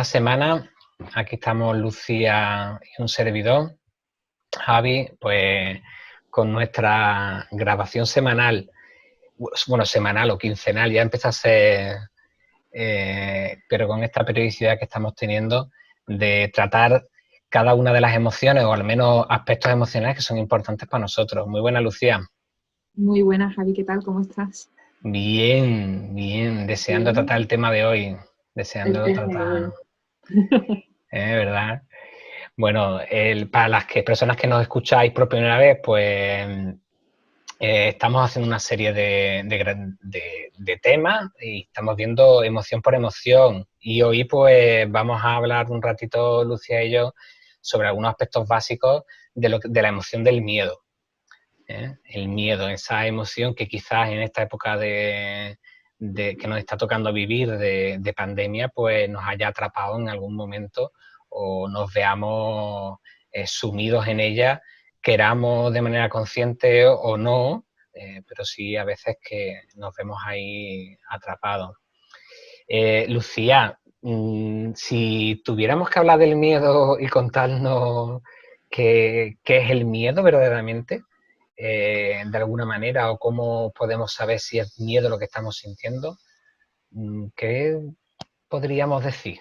esta semana, aquí estamos Lucía y un servidor, Javi, pues con nuestra grabación semanal, bueno, semanal o quincenal, ya empieza a ser, pero con esta periodicidad que estamos teniendo, de tratar cada una de las emociones, o al menos aspectos emocionales que son importantes para nosotros. Muy buena, Lucía. Muy buenas, Javi, ¿qué tal? ¿Cómo estás? Bien, bien, deseando tratar Bien, el tema de hoy, el deseando tema de tratar, hoy. ¿verdad? Bueno, para las personas que nos escucháis por primera vez, pues estamos haciendo una serie de temas y estamos viendo emoción por emoción. Y hoy pues vamos a hablar un ratito, Lucía y yo, sobre algunos aspectos básicos de la emoción del miedo. El miedo, esa emoción que quizás en esta época que nos está tocando vivir de pandemia, pues nos haya atrapado en algún momento o nos veamos sumidos en ella, queramos de manera consciente o no, pero sí a veces que nos vemos ahí atrapados. Lucía, si tuviéramos que hablar del miedo y contarnos qué es el miedo verdaderamente, de alguna manera, o cómo podemos saber si es miedo lo que estamos sintiendo, ¿qué podríamos decir?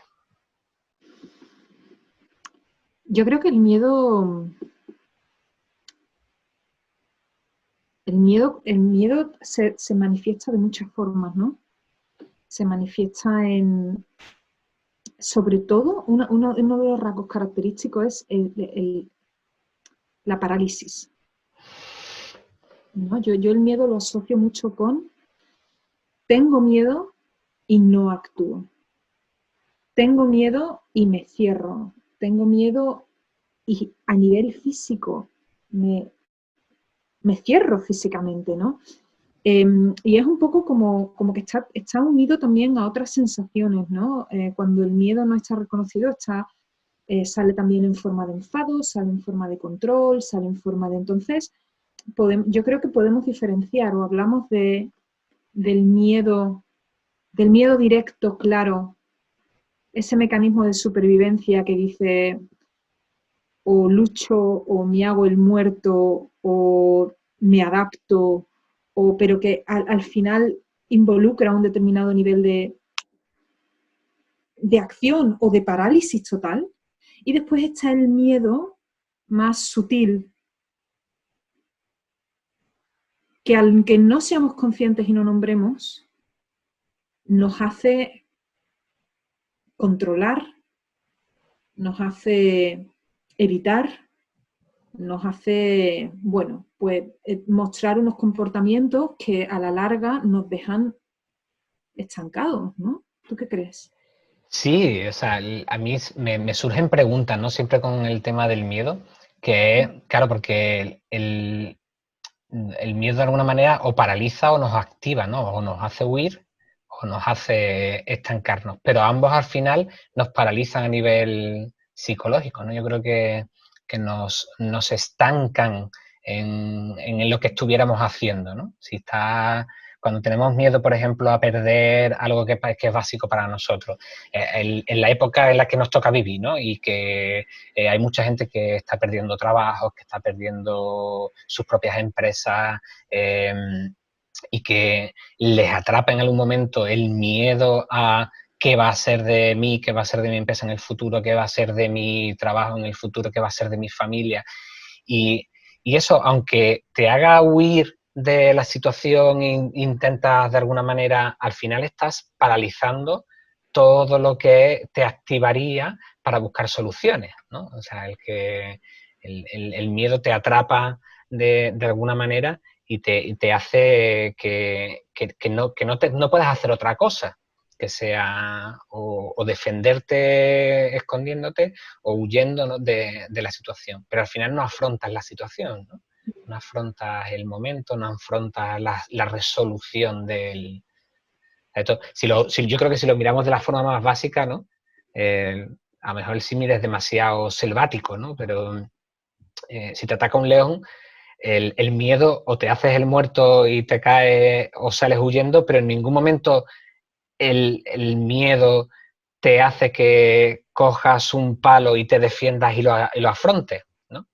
Yo creo que el miedo se manifiesta de muchas formas, ¿no? Se manifiesta sobre todo, uno de los rasgos característicos es la parálisis, ¿no? Yo el miedo lo asocio mucho con tengo miedo y no actúo. Tengo miedo y me cierro. Tengo miedo y a nivel físico me, me cierro físicamente, ¿no? Y es un poco como que está unido también a otras sensaciones, ¿no? Cuando el miedo no está reconocido, sale también en forma de enfado, sale en forma de control, sale en forma de... Entonces, yo creo que podemos diferenciar o hablamos del miedo, del miedo directo, claro, ese mecanismo de supervivencia que dice o lucho o me hago el muerto o me adapto, pero que al final involucra un determinado nivel de acción o de parálisis total. Y después está el miedo más sutil, que aunque no seamos conscientes y no nombremos, nos hace controlar, nos hace evitar, nos hace, bueno, pues mostrar unos comportamientos que a la larga nos dejan estancados, ¿no? ¿Tú qué crees? Sí, o sea, a mí me surgen preguntas, ¿no? Siempre con el tema del miedo, que es, claro, porque el miedo de alguna manera o paraliza o nos activa, ¿no? O nos hace huir o nos hace estancarnos. Pero ambos al final nos paralizan a nivel psicológico, ¿no? Yo creo que nos estancan en lo que estuviéramos haciendo, ¿no? Cuando tenemos miedo, por ejemplo, a perder algo que es básico para nosotros, en la época en la que nos toca vivir, ¿no? Y que hay mucha gente que está perdiendo trabajos, que está perdiendo sus propias empresas y que les atrapa en algún momento el miedo a qué va a ser de mí, qué va a ser de mi empresa en el futuro, qué va a ser de mi trabajo en el futuro, qué va a ser de mi familia. Y, y eso, aunque te haga huir de la situación e intentas de alguna manera, al final estás paralizando todo lo que te activaría para buscar soluciones, ¿no? O sea, el miedo te atrapa de alguna manera y te hace no puedas hacer otra cosa que sea o defenderte escondiéndote o huyendo, ¿no? de la situación. Pero al final no afrontas la situación, ¿no? No afrontas el momento, no afrontas la resolución del... Esto, yo creo que si lo miramos de la forma más básica, ¿no? A lo mejor el símil es demasiado selvático, ¿no? Pero si te ataca un león, el miedo o te haces el muerto y te caes o sales huyendo, pero en ningún momento el miedo te hace que cojas un palo y te defiendas y lo afrontes, ¿no?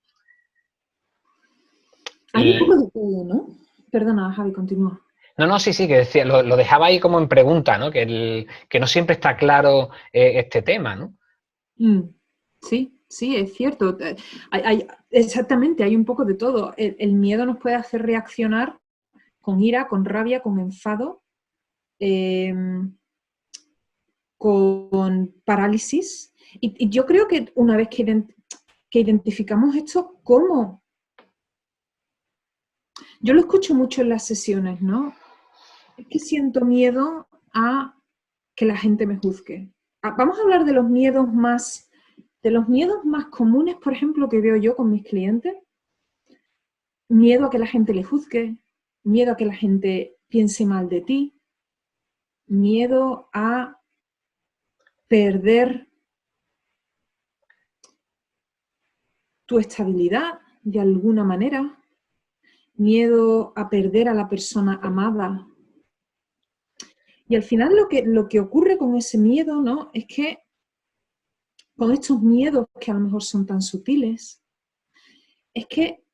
Hay un poco de todo, ¿no? Perdona, Javi, continúa. No, no, sí, que decía, lo dejaba ahí como en pregunta, ¿no? Que no siempre está claro este tema, ¿no? Sí, sí, es cierto. Exactamente, hay un poco de todo. El miedo nos puede hacer reaccionar con ira, con rabia, con enfado, con parálisis. Y yo creo que una vez que identificamos esto, ¿cómo? Yo lo escucho mucho en las sesiones, ¿no? Es que siento miedo a que la gente me juzgue. Vamos a hablar de los miedos más comunes, por ejemplo, que veo yo con mis clientes. Miedo a que la gente le juzgue, miedo a que la gente piense mal de ti, miedo a perder tu estabilidad de alguna manera, miedo a perder a la persona amada. Y al final lo que ocurre con ese miedo, ¿no? Es que con estos miedos que a lo mejor son tan sutiles, es que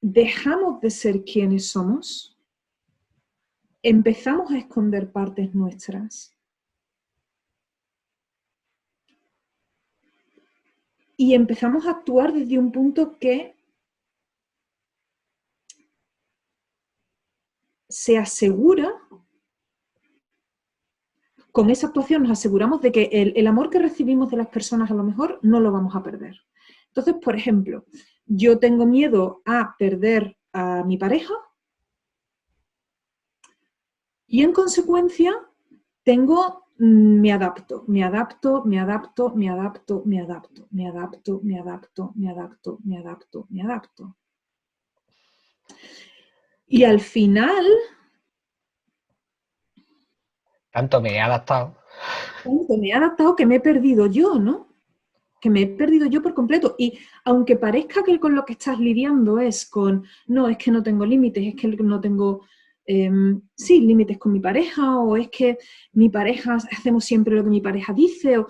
dejamos de ser quienes somos, empezamos a esconder partes nuestras y empezamos a actuar desde un punto que se asegura, con esa actuación nos aseguramos de que el amor que recibimos de las personas a lo mejor no lo vamos a perder. Entonces, por ejemplo, yo tengo miedo a perder a mi pareja y en consecuencia me adapto, me adapto, me adapto, me adapto, me adapto, me adapto, me adapto, me adapto, me adapto, me adapto. Y al final... Tanto me he adaptado. Me he adaptado que me he perdido yo, ¿no? Que me he perdido yo por completo. Y aunque parezca que con lo que estás lidiando es con, no, es que no tengo límites, es que no tengo, sí, límites con mi pareja, o es que mi pareja, hacemos siempre lo que mi pareja dice, o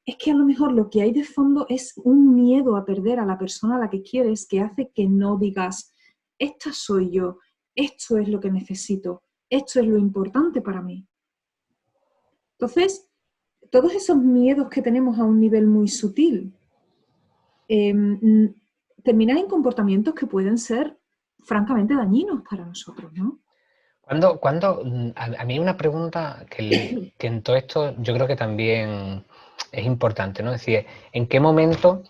es que a lo mejor lo que hay de fondo es un miedo a perder a la persona a la que quieres que hace que no digas, esta soy yo, esto es lo que necesito, esto es lo importante para mí. Entonces, todos esos miedos que tenemos a un nivel muy sutil terminan en comportamientos que pueden ser francamente dañinos para nosotros, ¿no? A mí una pregunta que en todo esto yo creo que también es importante, ¿no? Es decir, ¿en qué momento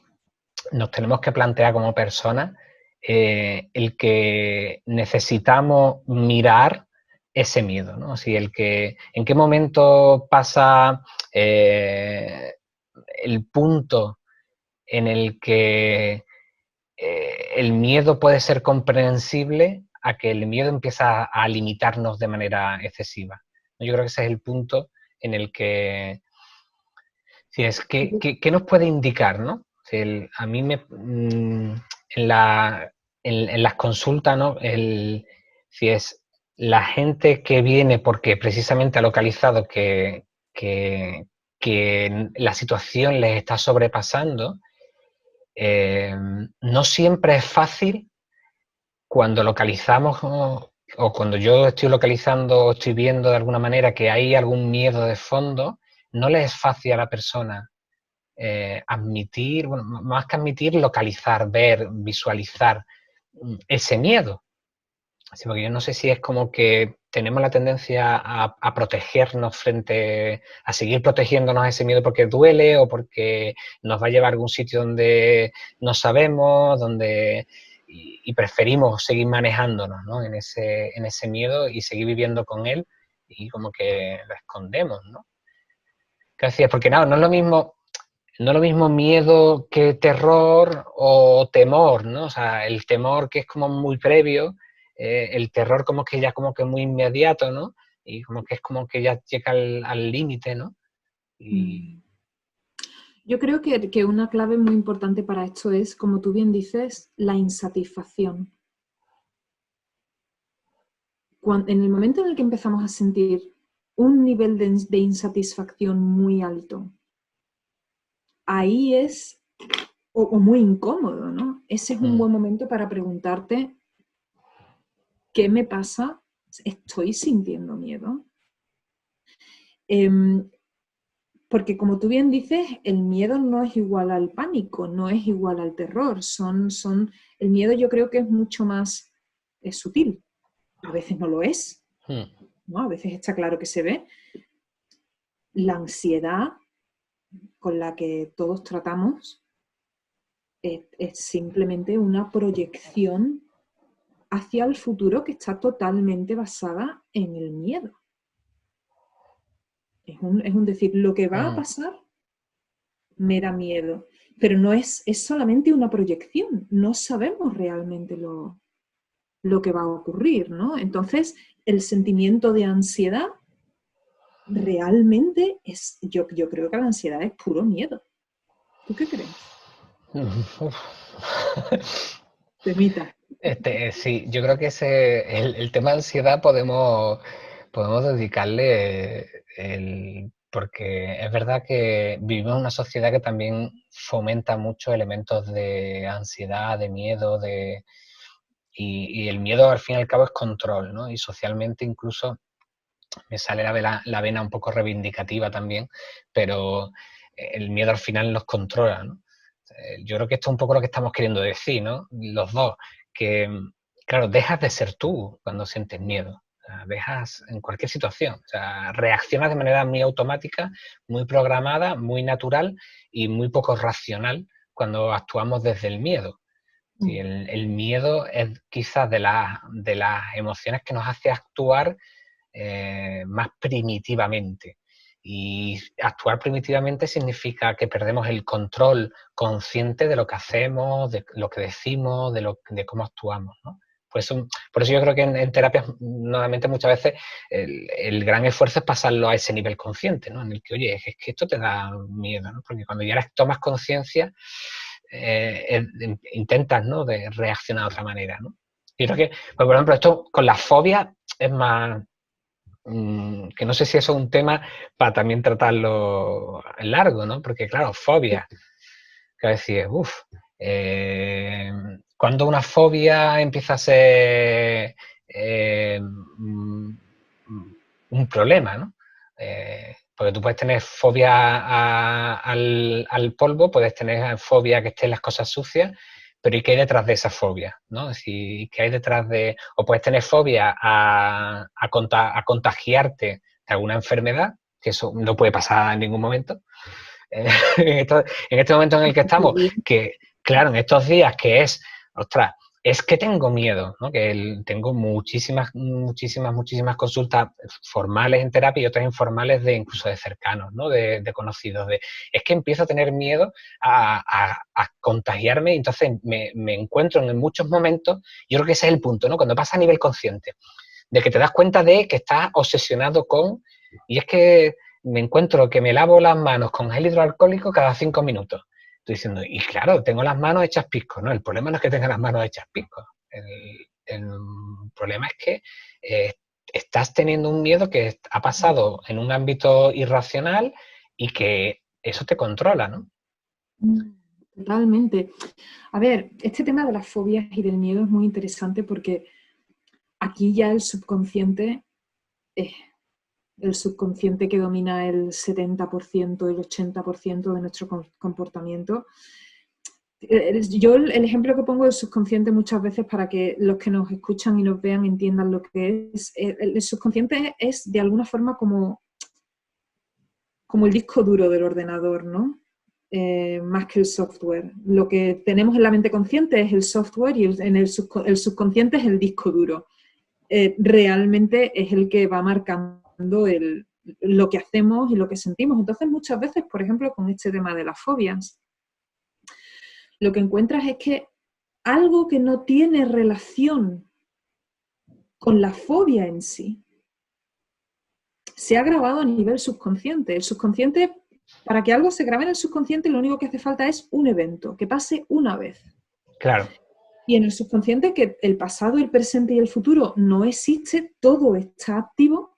nos tenemos que plantear como personas el que necesitamos mirar ese miedo, ¿no? Así, ¿en qué momento pasa el punto en el que el miedo puede ser comprensible a que el miedo empieza a limitarnos de manera excesiva? Yo creo que ese es el punto en el que si es que nos puede indicar, ¿no? Si a mí en las consultas, ¿no? Si es la gente que viene porque precisamente ha localizado que la situación les está sobrepasando, no siempre es fácil cuando localizamos o cuando yo estoy localizando o estoy viendo de alguna manera que hay algún miedo de fondo, no le es fácil a la persona admitir, bueno, más que admitir, localizar, ver, visualizar ese miedo. Así, porque yo no sé si es como que tenemos la tendencia a protegernos a seguir protegiéndonos de ese miedo porque duele o porque nos va a llevar a algún sitio donde no sabemos, y preferimos seguir manejándonos, ¿no? en ese miedo y seguir viviendo con él y como que lo escondemos, ¿no? ¿Qué decías? Porque no es lo mismo. No es lo mismo miedo que terror o temor, ¿no? O sea, el temor que es como muy previo, el terror como que ya como que muy inmediato, ¿no? Y como que es como que ya llega al límite, ¿no? Y... Yo creo que una clave muy importante para esto es, como tú bien dices, la insatisfacción. En el momento en el que empezamos a sentir un nivel de insatisfacción muy alto, ahí es o muy incómodo, ¿no? Ese es un buen momento para preguntarte, ¿qué me pasa? ¿Estoy sintiendo miedo? Porque como tú bien dices, el miedo no es igual al pánico, no es igual al terror. El miedo yo creo que es mucho más sutil. A veces no lo es, ¿no? A veces está claro que se ve. La ansiedad con la que todos tratamos es simplemente una proyección hacia el futuro que está totalmente basada en el miedo. Es un decir, lo que va a pasar me da miedo, pero no es solamente una proyección, no sabemos realmente lo que va a ocurrir, ¿no? Entonces, el sentimiento de ansiedad realmente yo creo que la ansiedad es puro miedo. ¿Tú qué crees? Temita. Sí, yo creo que el tema de ansiedad podemos dedicarle porque es verdad que vivimos en una sociedad que también fomenta muchos elementos de ansiedad, de miedo, y el miedo al fin y al cabo es control, ¿no? Y socialmente incluso me sale la vena un poco reivindicativa también, pero el miedo al final nos controla, ¿no? Yo creo que esto es un poco lo que estamos queriendo decir, ¿no? Los dos, que, claro, dejas de ser tú cuando sientes miedo. O sea, dejas en cualquier situación. O sea, reaccionas de manera muy automática, muy programada, muy natural y muy poco racional cuando actuamos desde el miedo. Sí, el miedo es quizás de las emociones que nos hace actuar más primitivamente. Y actuar primitivamente significa que perdemos el control consciente de lo que hacemos, de lo que decimos, de cómo actuamos, ¿no? Por eso yo creo que en terapias, nuevamente, muchas veces el gran esfuerzo es pasarlo a ese nivel consciente, ¿no? En el que, oye, es que esto te da miedo, ¿no? Porque cuando ya tomas conciencia, intentas, ¿no?, de reaccionar de otra manera, ¿no? Yo creo que, pues, por ejemplo, esto con las fobias es más, que no sé si eso es un tema para también tratarlo en largo, ¿no? Porque claro, fobias, que a veces, cuando una fobia empieza a ser un problema, ¿no? Porque tú puedes tener fobia al polvo, puedes tener fobia que estén las cosas sucias, pero ¿y qué hay detrás de esa fobia? ¿No? Es decir, ¿qué hay detrás de...? O puedes tener fobia a contagiarte de alguna enfermedad, que eso no puede pasar en ningún momento. En este momento en el que estamos, que claro, en estos días que ostras, es que tengo miedo, ¿no? Que tengo muchísimas consultas formales en terapia y otras informales incluso de cercanos, ¿no? De conocidos. Es que empiezo a tener miedo a contagiarme y entonces me encuentro en muchos momentos, yo creo que ese es el punto, ¿no? Cuando pasa a nivel consciente, de que te das cuenta de que estás obsesionado y es que me encuentro que me lavo las manos con gel hidroalcohólico cada 5 minutos. Estoy diciendo, y claro, tengo las manos hechas pisco, ¿no? El problema no es que tenga las manos hechas pisco. El problema es que estás teniendo un miedo que ha pasado en un ámbito irracional y que eso te controla, ¿no? Totalmente. A ver, este tema de las fobias y del miedo es muy interesante porque aquí ya el subconsciente que domina el 70%, el 80% de nuestro comportamiento. Yo el ejemplo que pongo del subconsciente muchas veces para que los que nos escuchan y nos vean entiendan lo que es. El subconsciente es de alguna forma como el disco duro del ordenador, ¿no? Más que el software. Lo que tenemos en la mente consciente es el software y el subconsciente es el disco duro. Realmente es el que va marcando lo que hacemos y lo que sentimos. Entonces, muchas veces, por ejemplo, con este tema de las fobias, lo que encuentras es que algo que no tiene relación con la fobia en sí se ha grabado a nivel subconsciente. El subconsciente, para que algo se grabe en el subconsciente, lo único que hace falta es un evento, que pase una vez. Claro. Y en el subconsciente, que el pasado, el presente y el futuro no existe, todo está activo.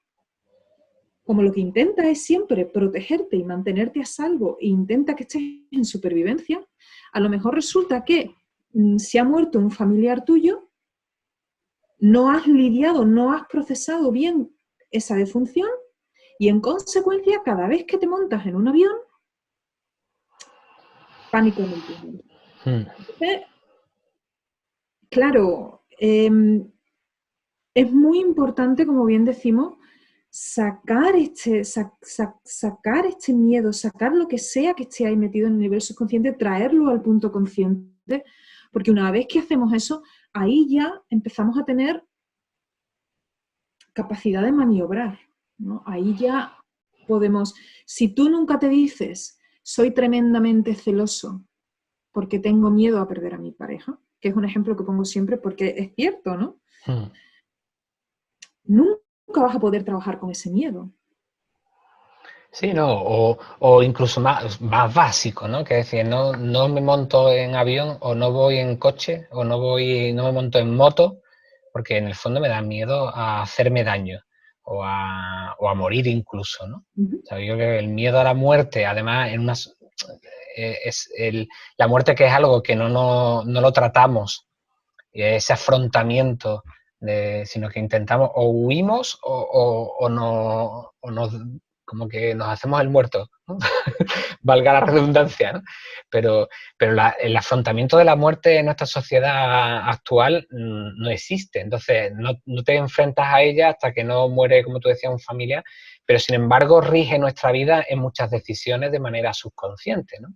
como lo que intenta es siempre protegerte y mantenerte a salvo e intenta que estés en supervivencia, a lo mejor resulta que se ha muerto un familiar tuyo, no has lidiado, no has procesado bien esa defunción y en consecuencia cada vez que te montas en un avión, pánico en el túnel. Entonces, claro, es muy importante, como bien decimos, sacar este miedo, sacar lo que sea que esté ahí metido en el nivel subconsciente, traerlo al punto consciente, porque una vez que hacemos eso, ahí ya empezamos a tener capacidad de maniobrar, ¿no? Ahí ya podemos, si tú nunca te dices, soy tremendamente celoso porque tengo miedo a perder a mi pareja, que es un ejemplo que pongo siempre porque es cierto, ¿no? Nunca vas a poder trabajar con ese miedo. Sí, no, o incluso más básico, ¿no? Que es decir, no me monto en avión o no voy en coche o no me monto en moto porque en el fondo me da miedo a hacerme daño o a morir incluso, ¿no? O sea, yo creo que el miedo a la muerte, además, la muerte que es algo que no lo tratamos, ese afrontamiento, sino que intentamos o huimos o nos como que nos hacemos el muerto, ¿no? Valga la redundancia, ¿no? Pero el afrontamiento de la muerte en nuestra sociedad actual no existe. Entonces, no te enfrentas a ella hasta que no muere, como tú decías, un familiar, pero sin embargo rige nuestra vida en muchas decisiones de manera subconsciente, ¿no?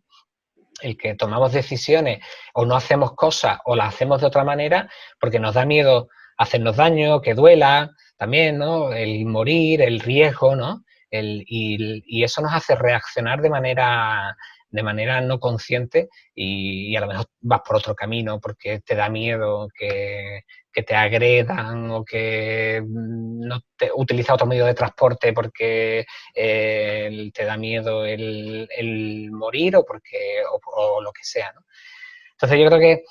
El que tomamos decisiones o no hacemos cosas o las hacemos de otra manera porque nos da miedo hacernos daño, que duela también, ¿no? El morir, el riesgo, ¿no? Y eso nos hace reaccionar de manera no consciente y a lo mejor vas por otro camino porque te da miedo que te agredan o que no te utiliza otro medio de transporte porque te da miedo el morir o lo que sea, ¿no? Entonces yo creo que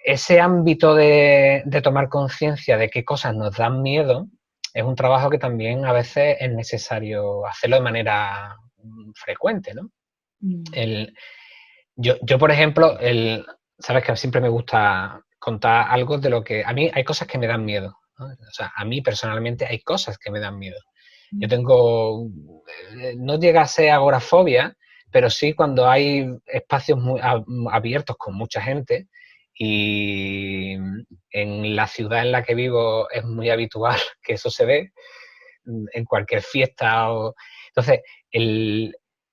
ese ámbito de tomar conciencia de qué cosas nos dan miedo es un trabajo que también a veces es necesario hacerlo de manera frecuente, ¿no? Yo, por ejemplo, sabes que siempre me gusta contar algo de lo que... A mí hay cosas que me dan miedo, ¿no? O sea, a mí personalmente hay cosas que me dan miedo. Yo tengo... No llega a ser agorafobia, pero sí cuando hay espacios muy abiertos con mucha gente y en la ciudad en la que vivo es muy habitual que eso se ve en cualquier fiesta. Entonces,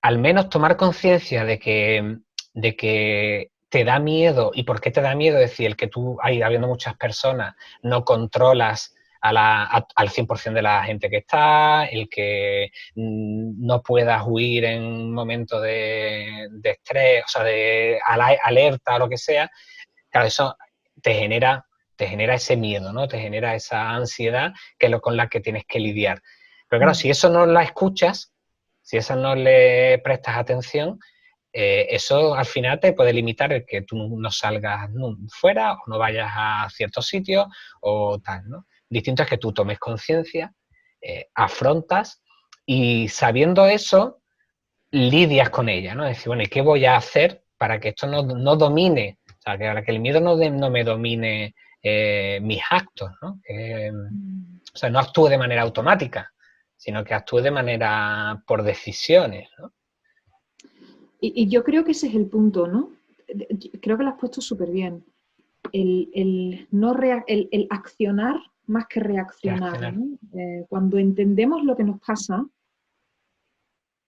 al menos tomar conciencia de que te da miedo y por qué te da miedo, es decir, el que tú, habiendo muchas personas, no controlas al 100% de la gente que está, el que no puedas huir en un momento de estrés, o sea, de alerta o lo que sea, claro, eso te genera ese miedo, ¿no? Te genera esa ansiedad con la que tienes que lidiar. Pero claro, si eso no la escuchas, si eso no le prestas atención, eso al final te puede limitar el que tú no salgas fuera o no vayas a ciertos sitios o tal, ¿no? Distinto es que tú tomes conciencia, afrontas y sabiendo eso, lidias con ella, ¿no? Es decir, bueno, ¿y qué voy a hacer para que esto no domine? O sea, para que el miedo no me domine mis actos, ¿no? O sea, no actúe de manera automática, sino que actúe de manera por decisiones, ¿no? Y yo creo que ese es el punto, ¿no? Creo que lo has puesto súper bien. El accionar más que reaccionar, ¿no? Cuando entendemos lo que nos pasa,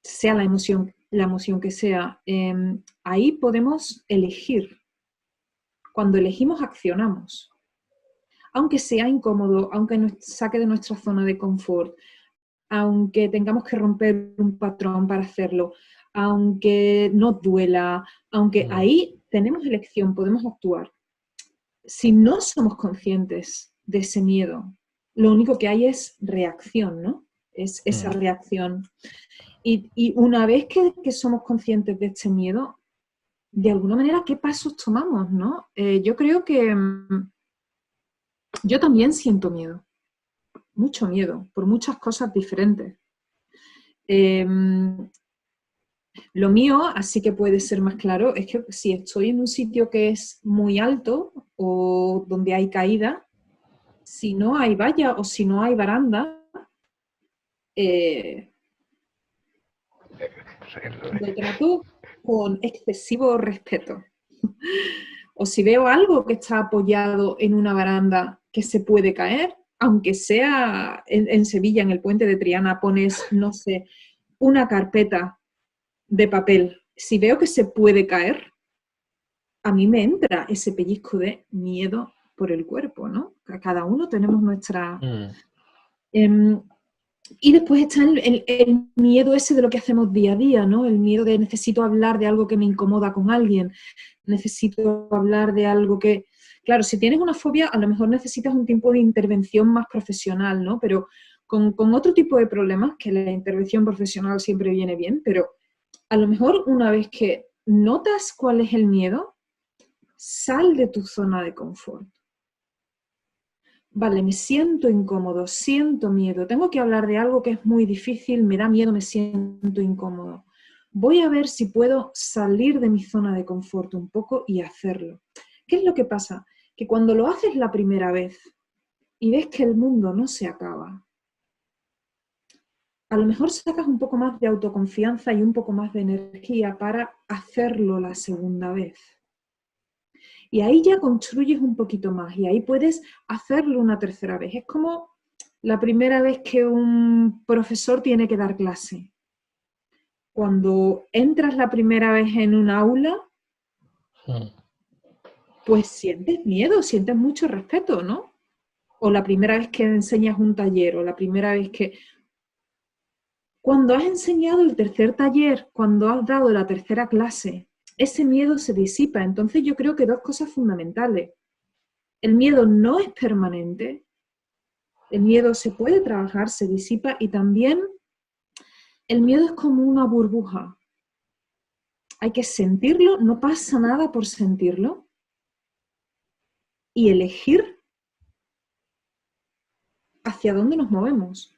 sea la emoción que sea, ahí podemos elegir. Cuando elegimos, accionamos. Aunque sea incómodo, aunque nos saque de nuestra zona de confort, aunque tengamos que romper un patrón para hacerlo, aunque nos duela, aunque ahí tenemos elección, podemos actuar. Si no somos conscientes de ese miedo, lo único que hay es reacción, ¿no? Es esa reacción. Y una vez que somos conscientes de este miedo, de alguna manera, ¿qué pasos tomamos, no? Yo creo que yo también siento miedo, mucho miedo, por muchas cosas diferentes. Lo mío, así que puede ser más claro, es que si estoy en un sitio que es muy alto o donde hay caída, si no hay valla o si no hay baranda, lo trato con excesivo respeto. O si veo algo que está apoyado en una baranda que se puede caer, aunque sea en Sevilla, en el puente de Triana, pones, no sé, una carpeta de papel. Si veo que se puede caer, a mí me entra ese pellizco de miedo por el cuerpo, ¿no? Cada uno tenemos nuestra... Y después está el miedo ese de lo que hacemos día a día, ¿no? El miedo de necesito hablar de algo que me incomoda con alguien, necesito hablar de algo que... Claro, si tienes una fobia, a lo mejor necesitas un tiempo de intervención más profesional, ¿no? Pero con otro tipo de problemas, que la intervención profesional siempre viene bien, pero a lo mejor una vez que notas cuál es el miedo, sal de tu zona de confort. Vale, me siento incómodo, siento miedo, tengo que hablar de algo que es muy difícil, me da miedo, me siento incómodo. Voy a ver si puedo salir de mi zona de confort un poco y hacerlo. ¿Qué es lo que pasa? Que cuando lo haces la primera vez y ves que el mundo no se acaba, a lo mejor sacas un poco más de autoconfianza y un poco más de energía para hacerlo la segunda vez. Y ahí ya construyes un poquito más y ahí puedes hacerlo una tercera vez. Es como la primera vez que un profesor tiene que dar clase. Cuando entras la primera vez en un aula, pues sientes miedo, sientes mucho respeto, ¿no? O la primera vez que enseñas un taller, o la primera vez que... Cuando has enseñado el tercer taller, cuando has dado la tercera clase, ese miedo se disipa. Entonces yo creo que dos cosas fundamentales. El miedo no es permanente, el miedo se puede trabajar, se disipa y también el miedo es como una burbuja. Hay que sentirlo, no pasa nada por sentirlo y elegir hacia dónde nos movemos.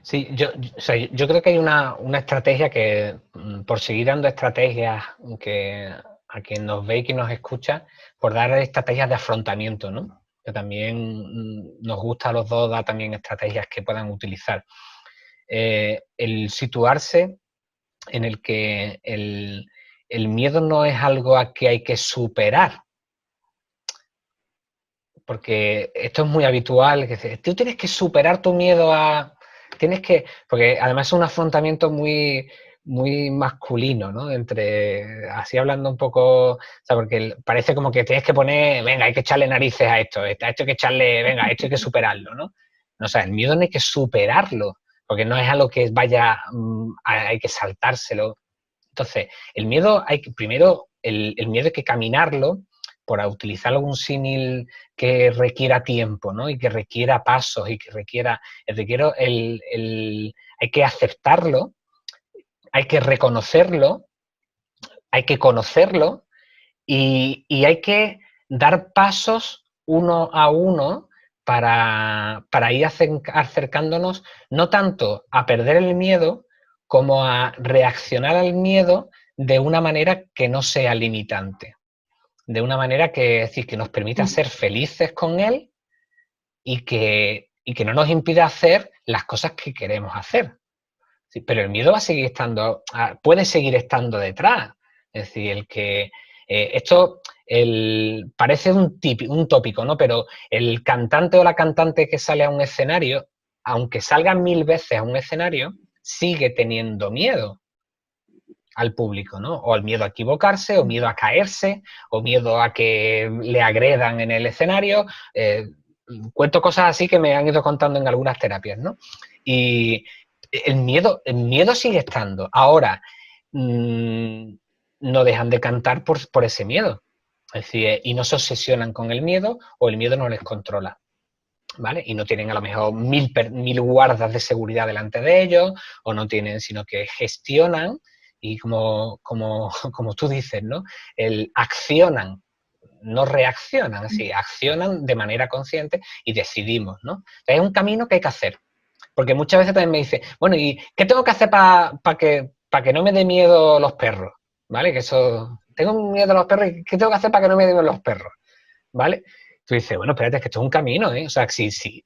Sí, o sea, yo creo que hay una estrategia que, por seguir dando estrategias a quien nos ve y quien nos escucha, por dar estrategias de afrontamiento, ¿no? Que también nos gusta a los dos dar también estrategias que puedan utilizar. El situarse en el que el miedo no es algo a que hay que superar, porque esto es muy habitual, que tú tienes que superar tu miedo a... Tienes que... Porque además es un afrontamiento muy, muy masculino, ¿no? Entre... Así hablando un poco... O sea, porque parece como que tienes que poner... Venga, hay que echarle narices a esto hay que echarle... Venga, esto hay que superarlo, ¿no? No, o sea, el miedo no hay que superarlo, porque no es algo que vaya... hay que saltárselo. Entonces, el miedo hay que... Primero, el miedo hay que caminarlo, por utilizar algún símil que requiera tiempo, ¿no? Y que requiera pasos y que requiera hay que aceptarlo, hay que reconocerlo, hay que conocerlo y hay que dar pasos uno a uno para ir acercándonos no tanto a perder el miedo como a reaccionar al miedo de una manera que no sea limitante. De una manera que, es decir, que nos permita ser felices con él y que no nos impida hacer las cosas que queremos hacer. Sí, pero el miedo va a seguir estando, puede seguir estando detrás. Es decir, el que esto parece un tópico, ¿no? Pero el cantante o la cantante que sale a un escenario, aunque salga 1000 veces a un escenario, sigue teniendo miedo al público, ¿no? O el miedo a equivocarse, o miedo a caerse, o miedo a que le agredan en el escenario. Cuento cosas así que me han ido contando en algunas terapias, ¿no? Y el miedo sigue estando. Ahora, no dejan de cantar por ese miedo. Es decir, y no se obsesionan con el miedo o el miedo no les controla. ¿Vale? Y no tienen a lo mejor 1000 guardas de seguridad delante de ellos, o no tienen, sino que gestionan y como tú dices, ¿no? Accionan, no reaccionan, así, accionan de manera consciente y decidimos, ¿no? Es un camino que hay que hacer. Porque muchas veces también me dice, bueno, ¿y qué tengo que hacer para que no me dé miedo los perros? ¿Vale? Que eso, tengo miedo a los perros, ¿y qué tengo que hacer para que no me den miedo los perros? ¿Vale? Tú dices, bueno, espérate, es que esto es un camino, ¿eh? O sea, si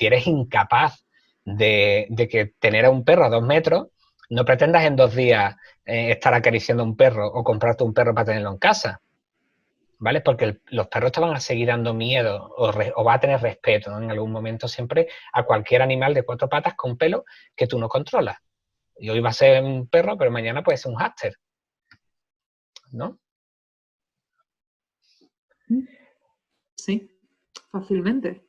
eres incapaz de que tener a un perro a 2 metros, no pretendas en 2 días estar acariciando a un perro o comprarte un perro para tenerlo en casa, ¿vale? Porque los perros te van a seguir dando miedo o va a tener respeto, ¿no? En algún momento siempre a cualquier animal de 4 patas con pelo que tú no controlas. Y hoy va a ser un perro, pero mañana puede ser un hámster, ¿no? Sí, fácilmente.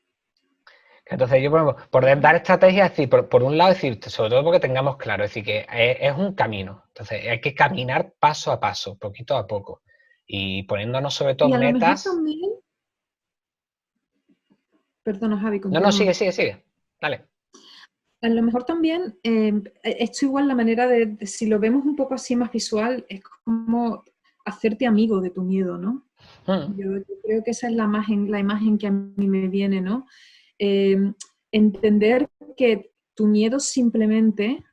Entonces yo por dar estrategias, es decir, por un lado, decir, sobre todo porque tengamos claro, es decir, que es un camino. Entonces hay que caminar paso a paso, poquito a poco. Y poniéndonos sobre todo Y a lo mejor metas. también, perdona Javi, No, no, continúa. sigue. Dale. A lo mejor también, esto igual la manera si lo vemos un poco así más visual, es como hacerte amigo de tu miedo, ¿no? Mm, Yo creo que esa es la imagen que a mí me viene, ¿no? Eh, Entender que tu miedo simplemente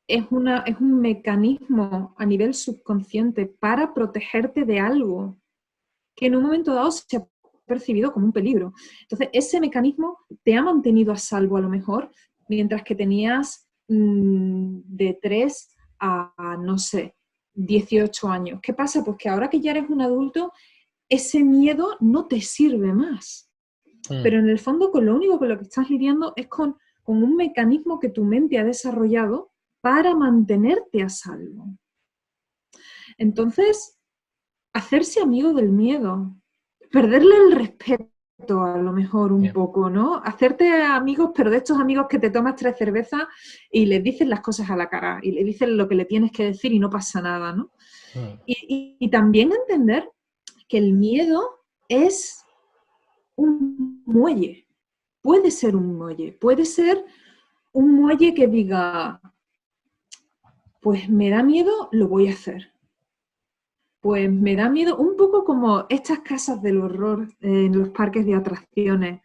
es un mecanismo a nivel subconsciente para protegerte de algo que en un momento dado se ha percibido como un peligro. Entonces, ese mecanismo te ha mantenido a salvo a lo mejor, mientras que tenías de 3 a, no sé, 18 años. ¿Qué pasa? Pues que ahora que ya eres un adulto, ese miedo no te sirve más. mm. Pero en el fondo, con lo único con lo que estás lidiando es con un mecanismo que tu mente ha desarrollado para mantenerte a salvo. Entonces, hacerse amigo del miedo, perderle el respeto a lo mejor un Bien. poco, ¿no? Hacerte amigos, pero de estos amigos que te tomas 3 cervezas y les dices las cosas a la cara y le dices lo que le tienes que decir y no pasa nada, ¿no? Mm. Y también entender que el miedo es un muelle, puede ser un muelle que diga, pues me da miedo, lo voy a hacer. Pues me da miedo, un poco como estas casas del horror en los parques de atracciones,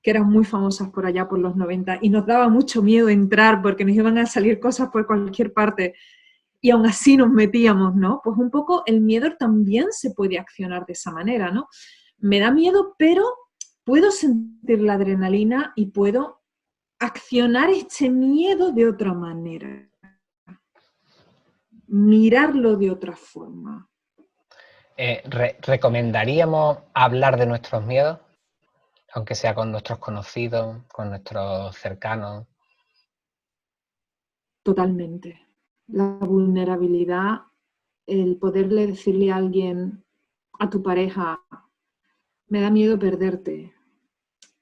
que eran muy famosas por allá por los 90, y nos daba mucho miedo entrar porque nos iban a salir cosas por cualquier parte, y aún así nos metíamos, ¿no? Pues un poco el miedo también se puede accionar de esa manera, ¿no? Me da miedo, pero puedo sentir la adrenalina y puedo accionar este miedo de otra manera, mirarlo de otra forma. ¿Recomendaríamos hablar de nuestros miedos? Aunque sea con nuestros conocidos, con nuestros cercanos. Totalmente. La vulnerabilidad, el poderle decirle a alguien, a tu pareja, me da miedo perderte,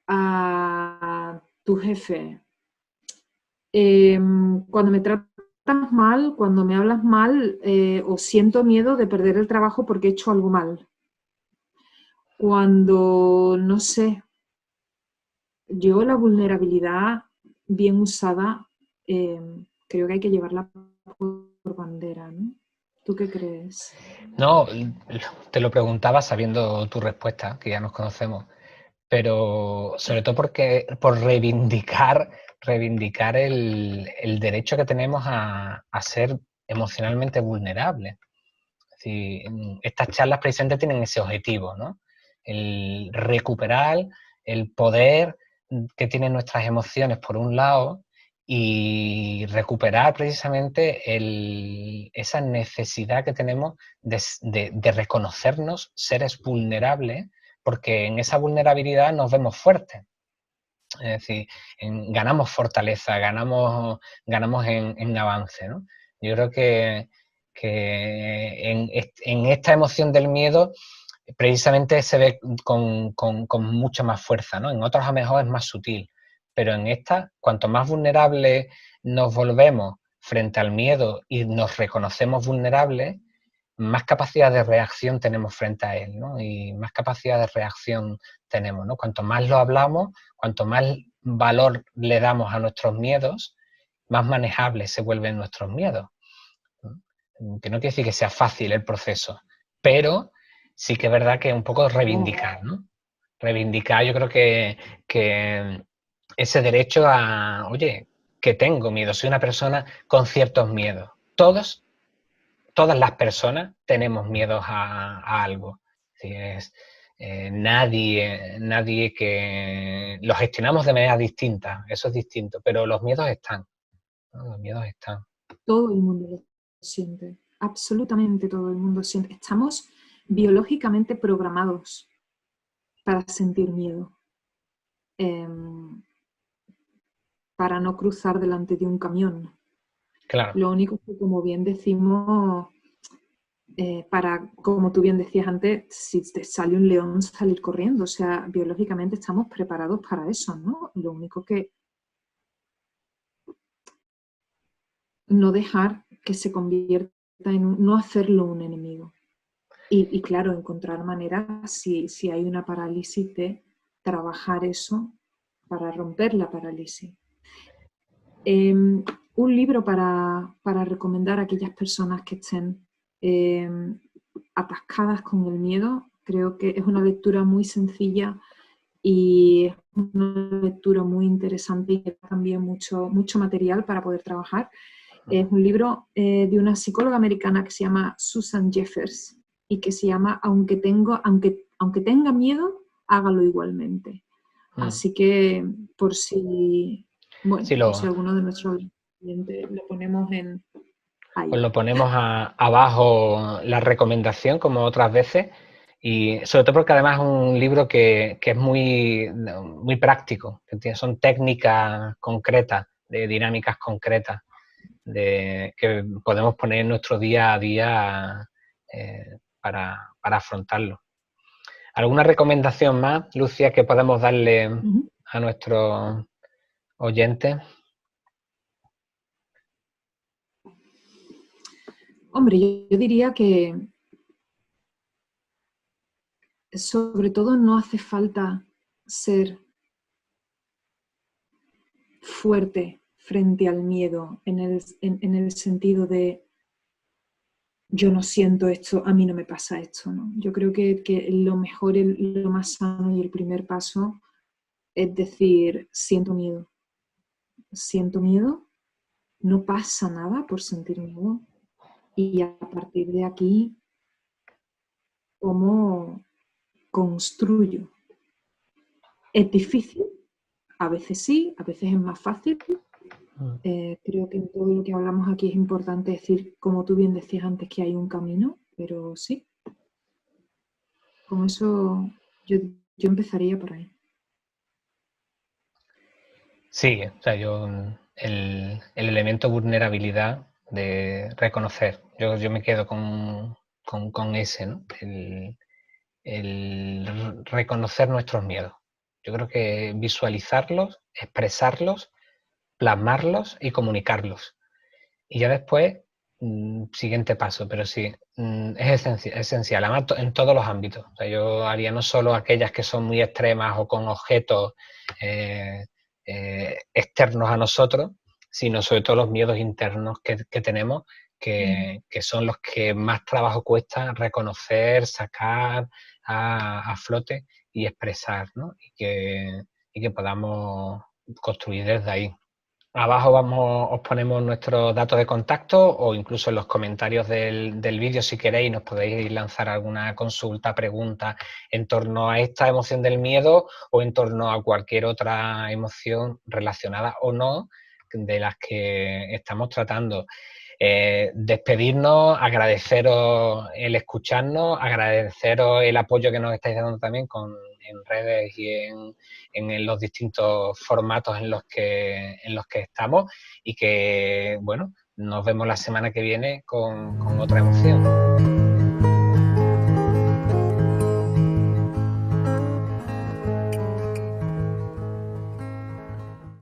a tu jefe, cuando me tratas mal, cuando me hablas mal, o siento miedo de perder el trabajo porque he hecho algo mal. Cuando, no sé, yo la vulnerabilidad bien usada, eh, creo que hay que llevarla por bandera, ¿no? ¿Tú qué crees? No, te lo preguntaba sabiendo tu respuesta, que ya nos conocemos, pero sobre todo por reivindicar el derecho que tenemos a ser emocionalmente vulnerables. Es decir, estas charlas precisamente tienen ese objetivo, ¿no? El recuperar el poder que tienen nuestras emociones por un lado y recuperar precisamente esa necesidad que tenemos de reconocernos seres vulnerables, porque en esa vulnerabilidad nos vemos fuertes. Es decir, ganamos fortaleza, ganamos en avance, ¿no? Yo creo que en esta emoción del miedo precisamente se ve con mucha más fuerza, ¿no? En otros a lo mejor es más sutil, pero en esta, cuanto más vulnerables nos volvemos frente al miedo y nos reconocemos vulnerables, más capacidad de reacción tenemos frente a él, ¿no? Y más capacidad de reacción tenemos, ¿no? Cuanto más lo hablamos, cuanto más valor le damos a nuestros miedos, más manejables se vuelven nuestros miedos, ¿no? Que no quiere decir que sea fácil el proceso, pero sí que es verdad que un poco reivindicar, ¿no? Reivindicar, yo creo que ese derecho a, oye, que tengo miedo, soy una persona con ciertos miedos. Todas las personas tenemos miedos a algo. Si es, nadie que los gestionamos de manera distinta, eso es distinto, pero los miedos están, ¿no? Los miedos están. Todo el mundo lo siente, absolutamente todo el mundo siente. Estamos biológicamente programados para sentir miedo, para no cruzar delante de un camión. Claro. Lo único que, como bien decimos, como tú bien decías antes, si te sale un león, salir corriendo. O sea, biológicamente estamos preparados para eso, ¿no? Lo único que no dejar que se convierta en no hacerlo un enemigo. Y claro, encontrar maneras, si hay una parálisis, de trabajar eso para romper la parálisis. Un libro para recomendar a aquellas personas que estén atascadas con el miedo, creo que es una lectura muy sencilla y es una lectura muy interesante y también mucho material para poder trabajar. Es un libro de una psicóloga americana que se llama Susan Jeffers y que se llama Aunque tenga miedo, hágalo igualmente. Así que por si alguno de nuestros clientes lo ponemos ahí. Os lo ponemos abajo la recomendación, como otras veces, y sobre todo porque además es un libro que es muy práctico, son técnicas concretas, de dinámicas concretas, que podemos poner en nuestro día a día para afrontarlo. ¿Alguna recomendación más, Lucia, que podemos darle a nuestros oyentes? Hombre, yo diría que sobre todo no hace falta ser fuerte frente al miedo en el sentido de yo no siento esto, a mí no me pasa esto, ¿no? Yo creo que lo mejor, lo más sano y el primer paso es decir, siento miedo, no pasa nada por sentir miedo y a partir de aquí, ¿cómo construyo? Es difícil, a veces sí, a veces es más fácil. Creo que en todo lo que hablamos aquí es importante decir, como tú bien decías antes, que hay un camino, pero sí. Con eso yo empezaría por ahí. Sí, o sea, el elemento vulnerabilidad de reconocer, yo me quedo con ese, ¿no? El reconocer nuestros miedos. Yo creo que visualizarlos, expresarlos, plasmarlos y comunicarlos. Y ya después, siguiente paso, pero sí, es esencial, además en todos los ámbitos. O sea, yo haría no solo aquellas que son muy extremas o con objetos externos a nosotros, sino sobre todo los miedos internos que tenemos, que son los que más trabajo cuesta reconocer, sacar a flote y expresar, ¿no? Y que podamos construir desde ahí. Abajo os ponemos nuestros datos de contacto o incluso en los comentarios del vídeo, si queréis, nos podéis lanzar alguna consulta, pregunta en torno a esta emoción del miedo o en torno a cualquier otra emoción relacionada o no de las que estamos tratando. Despedirnos, agradeceros el escucharnos, agradeceros el apoyo que nos estáis dando también en redes y en los distintos formatos en los que estamos y que, bueno, nos vemos la semana que viene con otra emoción.